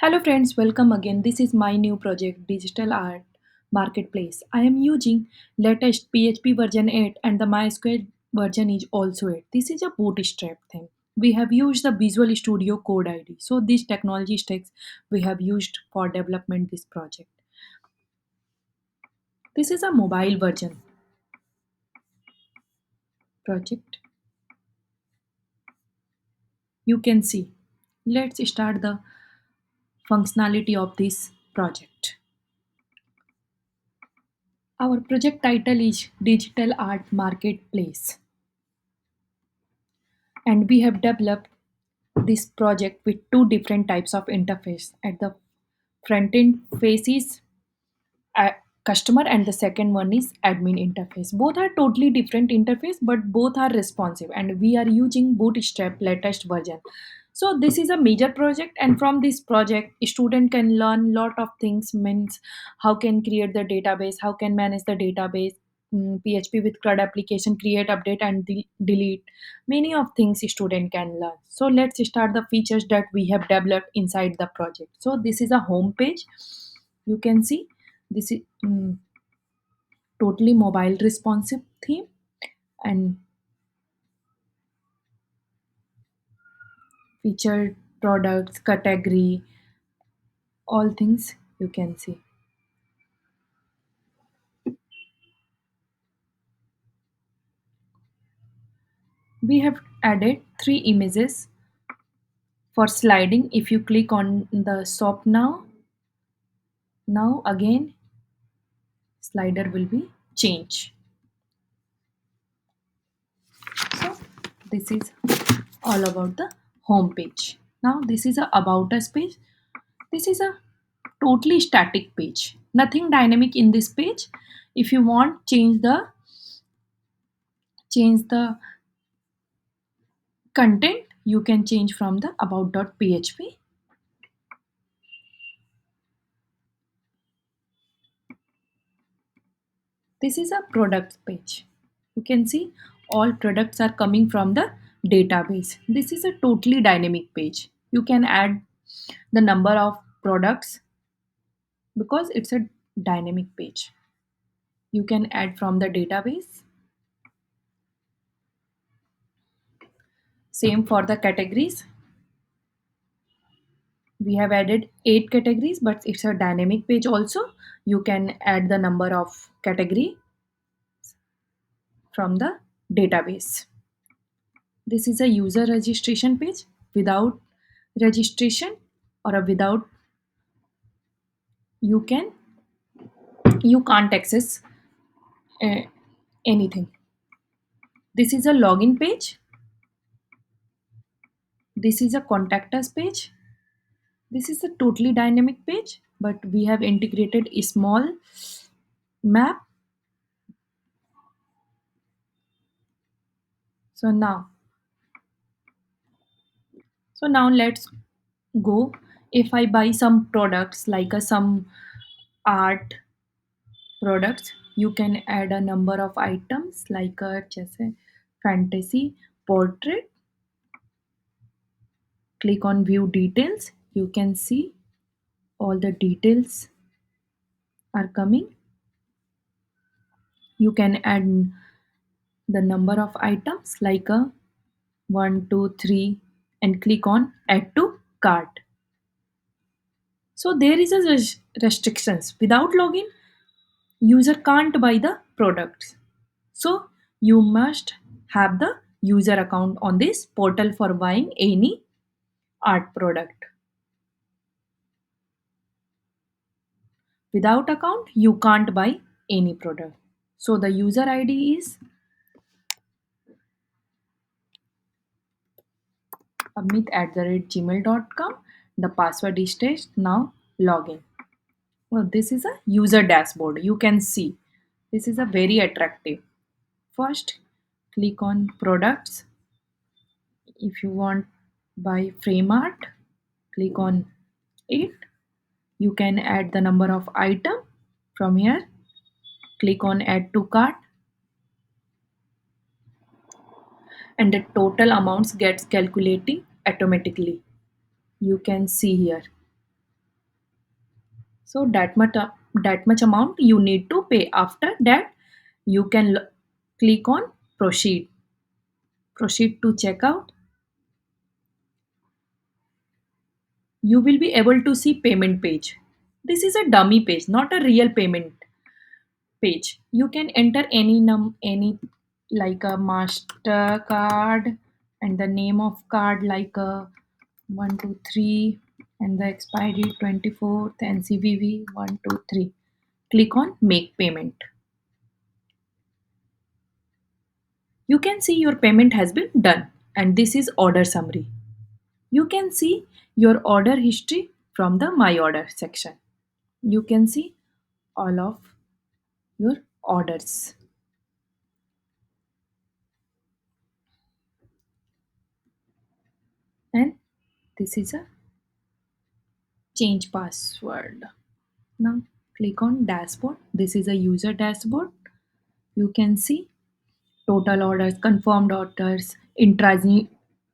Hello friends, welcome again. This is my new project, Digital Art Marketplace. I am using latest PHP version 8 and the MySQL version is also 8. This is a bootstrap thing. We have used the Visual Studio Code ID. So these technology stacks we have used for development this This is a mobile version project. You can see. Let's start the functionality of this project. Our project title is Digital Art Marketplace, and we have developed this project with two different types of interface. At the front end face is a customer and the second one is admin interface. Both are totally different interface, but both are responsive, and we are using bootstrap latest version. So this is a major project, and from this project a student can learn lot of things. Means how can create the database, how can manage the database, php with CRUD application, create, update and delete. Many of things a student can learn. So let's start the features that we have developed inside the project. So this is a home page. You can see this is totally mobile responsive theme, and featured products, category, all things you can see. We have added three images for sliding. If you click on the shop now again slider will be changed. So this is all about the home page. Now this is a about us page. This is a totally static page, nothing dynamic in this page. If you want change the content, you can change from the about.php. This is a products page. You can see all products are coming from the database. This is a totally dynamic page. You can add the number of products because it's a dynamic page. You can add from the database. Same for the categories. We have added 8 categories, but it's a dynamic page also. You can add the number of category from the database. This is a user registration page. Without registration or a without, you can you can't access uh, anything. This is a login page. This is a contact us page. This is a totally dynamic page, but we have integrated a small map. So now let's go. If I buy some products like some art products, you can add a number of items like just a fantasy portrait. Click on view details. You can see all the details are coming. You can add the number of items like a 1 2 3 and click on add to cart. So there is a restrictions. Without login, user can't buy the products. So you must have the user account on this portal for buying any art product. Without account, you can't buy any product. So the user ID is amit@gmail.com. The password is test. Now login. Well, this is a user dashboard. You can see this is a very attractive. First, click on products. If you want buy frame art, click on it. You can add the number of item from here. Click on add to cart and the total amounts gets calculating automatically. You can see here. So that much amount you need to pay. After that, you can click on proceed to checkout. You will be able to see payment page. This is a dummy page, not a real payment page. You can enter any like a Mastercard and the name of card like a 123 and the expiry 24th and CVV 123. Click on make payment. You can see your payment has been done, and this is order summary. You can see your order history from the my order section. You can see all of your orders, and this is a change password. Now click on dashboard. This is a user dashboard. You can see total orders, confirmed orders,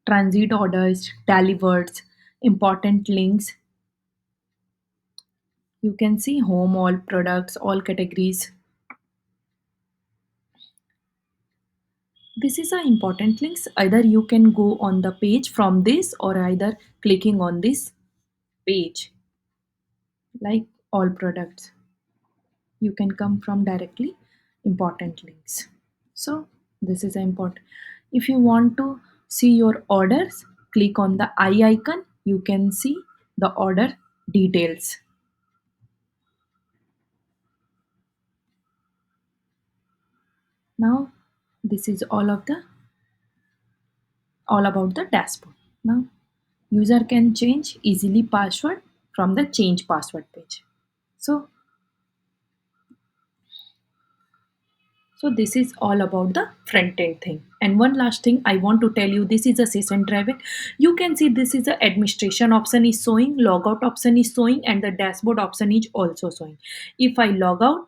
transit orders, delivered, important links. You can see home, all products, all categories. This is a important links. Either you can go on the page from this or either clicking on this page like all products. You can come from directly important links. So this is important. If you want to see your orders, click on the eye icon. You can see the order details. Now this is all about the dashboard. Now user can change easily password from the change password page. So this is all about the front end thing. And one last thing I want to tell you, this is a session driven. You can see this is the administration option is showing, logout option is showing, and the dashboard option is also showing. If I log out,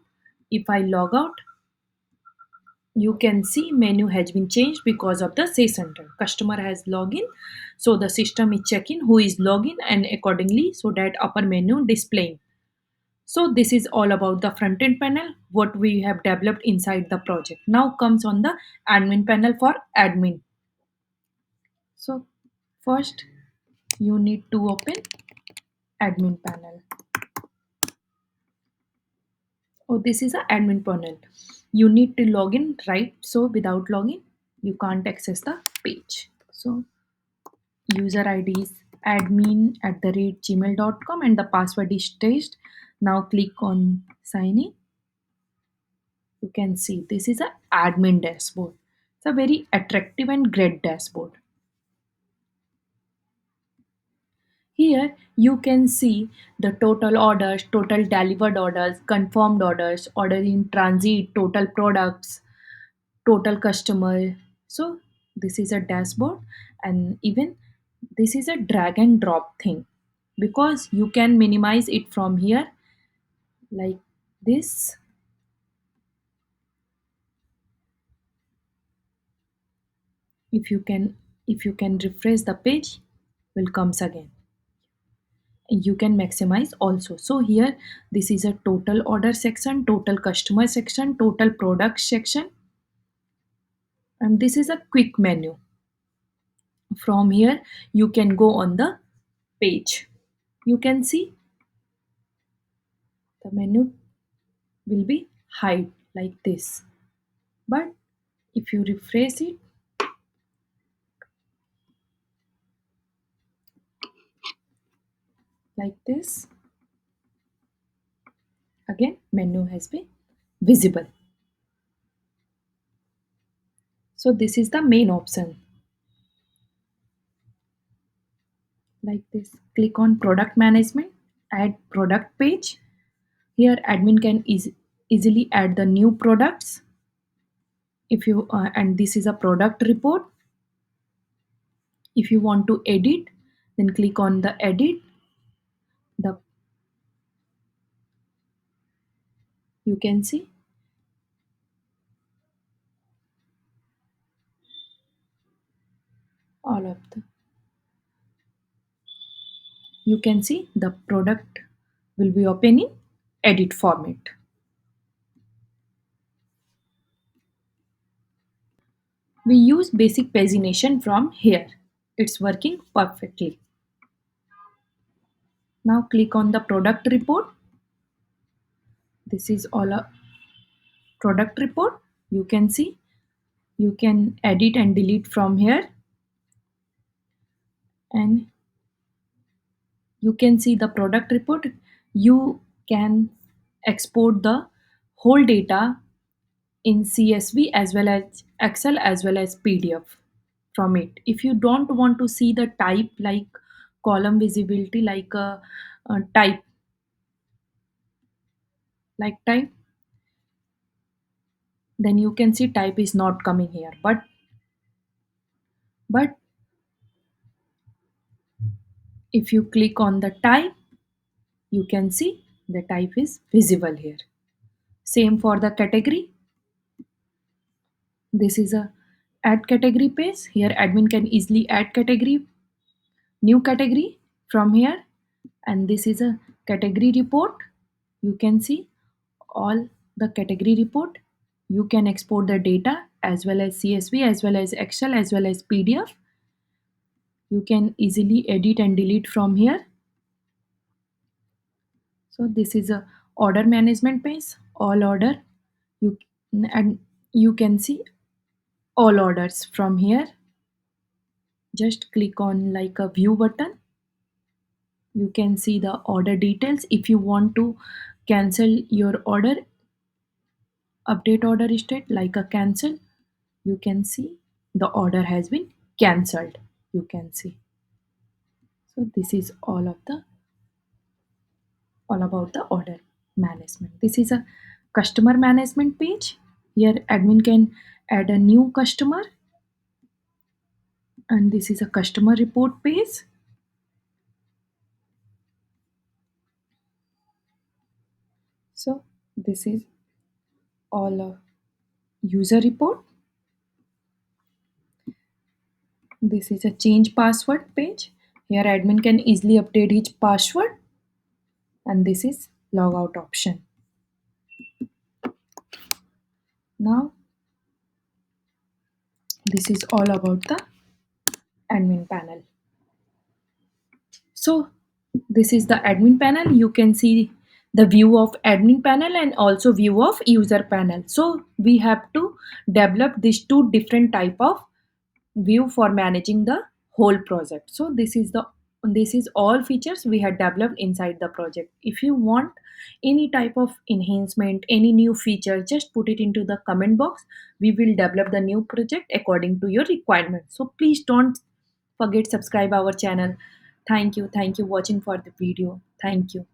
if I log out, you can see menu has been changed because of the session drive. Customer has login, so the system is checking who is login and accordingly, so that upper menu displaying. So this is all about the front end panel, what we have developed inside the project. Now comes on the admin panel for admin. So first you need to open admin panel. Oh, this is a admin panel. You need to log in, right? So without login, you can't access the page. So user ID is admin@gmail.com and the password is staged. Now click on sign in. You can see this is a admin dashboard. It's a very attractive and great dashboard. Here you can see the total orders, total delivered orders, confirmed orders, order in transit, total products, total customer. So this is a dashboard, and even this is a drag and drop thing because you can minimize it from here like this. If you can refresh the page, will comes again. You can maximize also. So here this is a total order section, total customer section, total product section, and this is a quick menu. From here you can go on the page. You can see the menu will be hide like this, but if you refresh it like this, again menu has been visible. So this is the main option like this. Click on product management, add product page. Here admin can easily add the new products. If you and this is a product report. If you want to edit, then click on the edit. The you can see all of the you can see the product will be open in edit format. We use basic pagination from here. It's working perfectly. Now click on the product report. This is all a product report. You can see you can edit and delete from here, and you can see the product report. You can export the whole data in CSV as well as Excel as well as PDF from it. If you don't want to see the type like column visibility like a type like type, then you can see type is not coming here. But if you click on the type, you can see the type is visible here. Same for the category. This is a add category page. Here admin can easily add category, new category from here. And this is a category report. You can see all the category report. You can export the data as well as CSV as well as Excel as well as PDF. You can easily edit and delete from here. So this is a order management page, all order. You and you can see all orders from here. Just click on like a view button. You can see the order details. If you want to cancel your order, update order state like a cancel, you can see the order has been cancelled. You can see. So this is all about the order management. This is a customer management page. Here admin can add a new customer, and this is a customer report page. So this is all a user report. This is a change password page. Here admin can easily update his password, and this is logout option. Now this is all about the admin panel. So this is the admin panel. You can see the view of admin panel and also view of user panel. So we have to develop these two different type of view for managing the whole project. So this is all features we had developed inside the project. If you want any type of enhancement, any new feature, just put it into the comment box. We will develop the new project according to your requirements. So please don't forget subscribe our channel. Thank you watching for the video. Thank you.